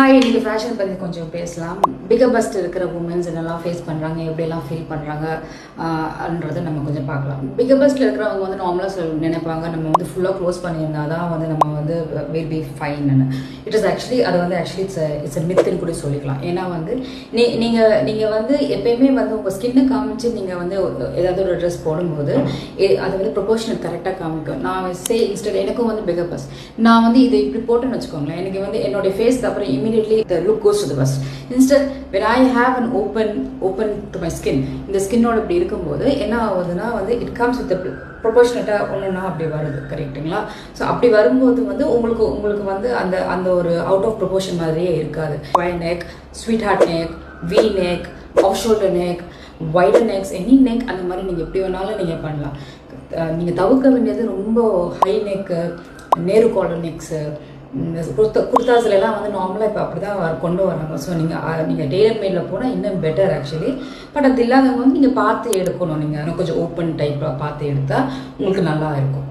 Hi, இன்னைக்கு fashion பற்றி கொஞ்சம் பேசலாம். பிகர் பஸ்ட் இருக்கிற உமன்ஸ் என்னெல்லாம் ஃபேஸ் பண்ணுறாங்க, எப்படியெல்லாம் ஃபீல் பண்ணுறாங்கன்றதை நம்ம கொஞ்சம் பார்க்கலாம். பிகர் பஸ்ட்டில் இருக்கிறவங்க வந்து நார்மலாக நினைப்பாங்க நம்ம வந்து ஃபுல்லாக க்ளோஸ் பண்ணியிருந்தால் தான் வந்து நம்ம வந்து வில் பி ஃபைன்னு. இட் இஸ் ஆக்சுவலி அது வந்து ஆக்சுவலி இட்ஸ் மித்துன்னு கூட சொல்லிக்கலாம். ஏன்னா வந்து நீங்கள் வந்து எப்பயுமே வந்து உங்கள் ஸ்கின்னை காமிச்சு நீங்கள் வந்து ஏதாவது ஒரு ட்ரெஸ் போடும்போது அது வந்து ப்ரொபோர்ஷனல் கரெக்டாக காமிக்கும். நான் இன்ஸ்டன்ட் எனக்கும் வந்து பிகர் பஸ்ட் நான் வந்து இதை இப்படி போட்டுன்னு வச்சுக்கோங்களேன், எனக்கு வந்து என்னுடைய ஃபேஸ்க்கு அப்புறம் immediately the look goes to the bust. Instead, when I have an open to my skin, இந்த ஸ்கின்னோட இப்படி இருக்கும்போது என்ன ஆகுதுன்னா வந்து it comes with the ப்ரொபோர்ஷனட்டாக ஒன்றுனா அப்படி வருது, கரெக்டுங்களா? ஸோ அப்படி வரும்போது வந்து உங்களுக்கு வந்து அந்த ஒரு அவுட் ஆஃப் ப்ரொபோர்ஷன் மாதிரியே இருக்காது. Square neck, sweetheart neck, V neck, off shoulder neck, wider necks, any neck, அந்த மாதிரி நீங்கள் எப்படி வேணாலும் நீங்கள் பண்ணலாம். நீங்கள் தவிர்க்க வேண்டியது ரொம்ப high neck, Nehru collar necks, குர்தாஸ்லாம் வந்து நார்மலாக இப்போ அப்படி தான் கொண்டு வராங்க. ஸோ நீங்கள் டெய்லர் மேடில் போனால் இன்னும் பெட்டர் ஆக்சுவலி. பட் அது இல்லாதவங்க வந்து நீங்கள் பார்த்து எடுக்கணும். நீங்கள் கொஞ்சம் ஓப்பன் டைப்பாக பார்த்து எடுத்தால் உங்களுக்கு நல்லா இருக்கும்.